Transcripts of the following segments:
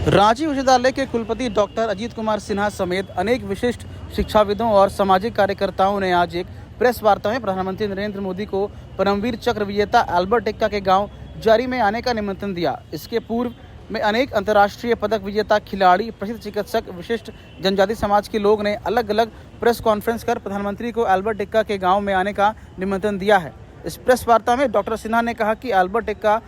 रांची विश्वविद्यालय के कुलपति डॉक्टर अजीत कुमार सिन्हा समेत अनेक विशिष्ट शिक्षाविदों और सामाजिक कार्यकर्ताओं ने आज एक प्रेस वार्ता में प्रधानमंत्री नरेंद्र मोदी को परमवीर चक्र विजेता अल्बर्ट एक्का के गांव जारी में आने का निमंत्रण दिया। इसके पूर्व में अनेक अंतर्राष्ट्रीय पदक विजेता खिलाड़ी, प्रसिद्ध चिकित्सक, विशिष्ट जनजाति समाज के लोग ने अलग अलग प्रेस कॉन्फ्रेंस कर प्रधानमंत्री को अल्बर्ट एक्का के गाँव में आने का निमंत्रण दिया है। इस प्रेस वार्ता में डॉक्टर सिन्हा ने कहा कि अल्बर्ट एक्का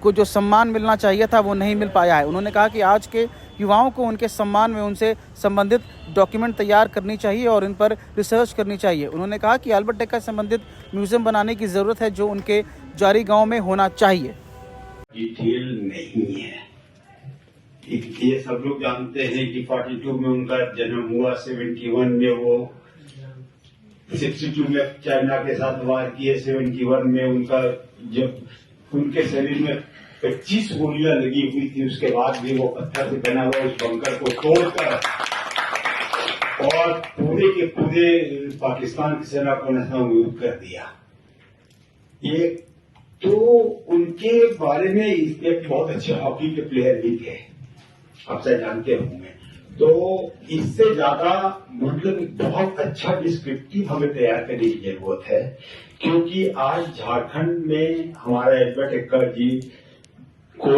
को जो सम्मान मिलना चाहिए था वो नहीं मिल पाया है। उन्होंने कहा कि आज के युवाओं को उनके सम्मान में उनसे संबंधित डॉक्यूमेंट तैयार करनी चाहिए और इन पर रिसर्च करनी चाहिए। उन्होंने कहा कि अल्बर्ट एक्का से संबंधित म्यूजियम बनाने की ज़रूरत है जो उनके जारी गांव में होना चाहिए। डिटेल नहीं है, ये सब लोग जानते हैं कि 42 में उनका जन्म हुआ, 71 में वो 62 में चाइना के साथ वार किए, 71 में उनका जब उनके शरीर में 25 गोलियां लगी हुई थी, उसके बाद भी वो पत्थर से बना हुआ उस बंकर को तोड़कर और पूरे के पूरे पाकिस्तान की सेना को नष्ट कर दिया। ये तो उनके बारे में एक बहुत अच्छे हॉकी के प्लेयर भी थे, आप सब जानते होंगे। तो इससे ज्यादा मतलब बहुत अच्छा डिस्क्रिप्टिव हमें तैयार करने की जरूरत है, क्योंकि आज झारखंड में हमारे अल्बर्ट एक्का जी को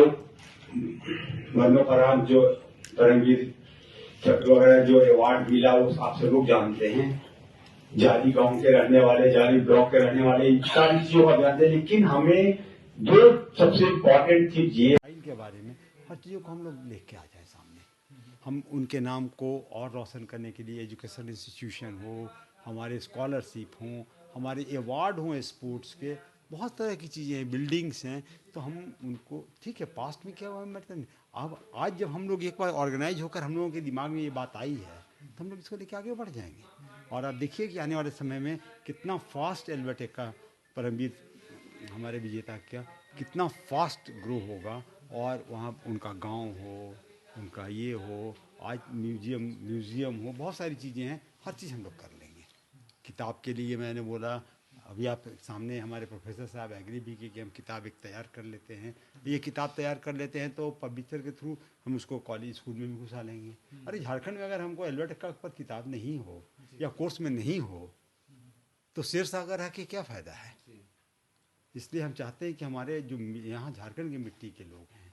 मरणोपरांत जो परमवीर चक्र वगैरह जो अवार्ड मिला वो आप सब लोग जानते हैं। जारी गांव के रहने वाले, जारी ब्लॉक के रहने वाले, इन सारी चीजों का जानते हैं। लेकिन हमें दो सबसे इम्पोर्टेंट चीज ये के बारे में हर चीज़ों को हम लोग लेके आ जाए सामने। हम उनके नाम को और रोशन करने के लिए एजुकेशन इंस्टीट्यूशन हो, हमारे स्कॉलरशिप हों, हमारे अवार्ड हों, स्पोर्ट्स के बहुत तरह की चीज़ें हैं, बिल्डिंग्स हैं। तो हम उनको ठीक है, पास्ट में क्या हुआ मतलब नहीं। अब आज जब हम लोग एक बार ऑर्गेनाइज होकर हम लोगों के दिमाग में ये बात आई है तो हम लोग इसको लेके आगे बढ़ जाएंगे। और आप देखिए कि आने वाले समय में कितना फास्ट अल्बर्ट एक्का परमवीर हमारे विजेता क्या कितना फास्ट ग्रो होगा। और वहाँ उनका गांव हो, उनका ये हो, आज म्यूज़ियम हो, बहुत सारी चीज़ें हैं, हर चीज़ हम लोग कर लेंगे। किताब के लिए मैंने बोला, अभी आप सामने हमारे प्रोफेसर साहब एग्री भी कि हम किताब एक तैयार कर लेते हैं। ये किताब तैयार कर लेते हैं तो पब्लिशर के थ्रू हम उसको कॉलेज स्कूल में भी घुसा लेंगे। अरे झारखंड में अगर हमको अल्बर्ट एक्का पर किताब नहीं हो या कोर्स में नहीं हो तो शेर सागर रह के क्या फ़ायदा है। इसलिए हम चाहते हैं कि हमारे जो यहाँ झारखंड की मिट्टी के लोग हैं,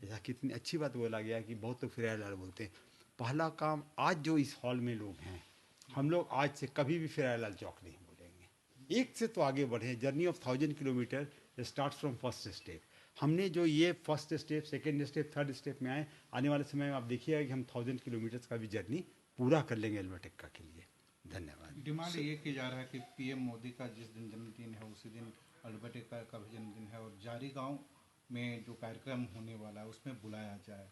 जैसा कितनी अच्छी बात बोला गया कि बहुत लोग फिरायलाल बोलते हैं। पहला काम आज जो इस हॉल में लोग हैं, हम लोग आज से कभी भी फिरायलाल चौक नहीं बोलेंगे। एक से तो आगे बढ़े। Journey of 1000 kilometre start from first step. हमने जो ये first step, second step, third step में आए, आने वाले समय में आप देखिएगा कि हम 1000 किलोमीटर का भी जर्नी पूरा कर लेंगे अल्बर्ट एक्का के लिए। धन्यवाद। डिमांड ये की जा रहा है कि पीएम मोदी का जिस दिन जन्मदिन है उसी दिन अल्बर्ट एक्का का भी जन्मदिन है और जारी गांव में जो कार्यक्रम होने वाला है उसमें बुलाया जाए।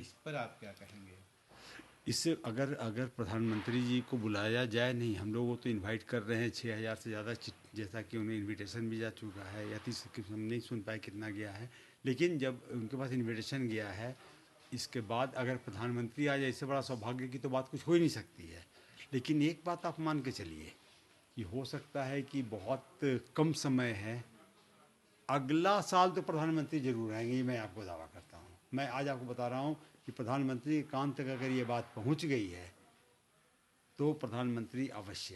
इस पर आप क्या कहेंगे? इससे अगर प्रधानमंत्री जी को बुलाया जाए, नहीं हम लोगों को तो इनवाइट कर रहे हैं 6000 से ज़्यादा, जैसा कि उन्हें इनविटेशन भी जा चुका है, या हम नहीं सुन पाए कितना गया है। लेकिन जब उनके पास इनविटेशन गया है, इसके बाद अगर प्रधानमंत्री आ जाए, इससे बड़ा सौभाग्य की तो बात कुछ हो ही नहीं सकती है। लेकिन एक बात आप मान के चलिए कि हो सकता है कि बहुत कम समय है, अगला साल तो प्रधानमंत्री जरूर आएंगे, ये मैं आपको दावा करता हूँ। मैं आज आपको बता रहा हूँ कि प्रधानमंत्री के कान तक अगर ये बात पहुँच गई है तो प्रधानमंत्री अवश्य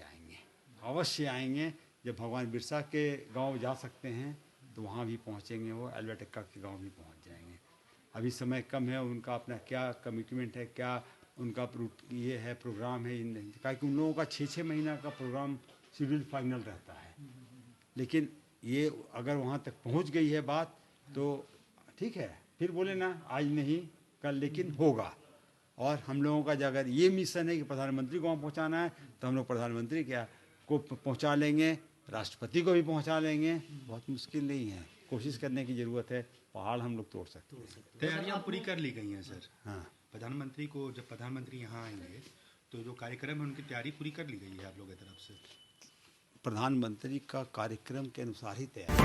आएंगे। जब भगवान बिरसा के गांव जा सकते हैं तो वहाँ भी पहुँचेंगे, वो अल्बर्ट एक्का के गांव भी पहुँच जाएंगे। अभी समय कम है, उनका अपना क्या कमिटमेंट है, क्या उनका ये है प्रोग्राम है, क्योंकि उन लोगों का 6-6 महीना का प्रोग्राम शेड्यूल फाइनल रहता है। लेकिन ये अगर वहाँ तक पहुँच गई है बात तो ठीक है, फिर बोले ना आज नहीं कल, लेकिन होगा। और हम लोगों का अगर ये मिशन है कि प्रधानमंत्री को वहाँ पहुँचाना है तो हम लोग प्रधानमंत्री को पहुँचा लेंगे, राष्ट्रपति को भी पहुँचा लेंगे। बहुत मुश्किल नहीं है, कोशिश करने की ज़रूरत है। पहाड़ हम लोग तोड़ सकते हैं। तैयारियाँ पूरी कर ली गई हैं सर। हाँ, प्रधानमंत्री को जब प्रधानमंत्री यहाँ आएंगे तो जो कार्यक्रम है उनकी तैयारी पूरी कर ली गई है आप लोगों की तरफ से? प्रधानमंत्री का कार्यक्रम के अनुसार ही तैयार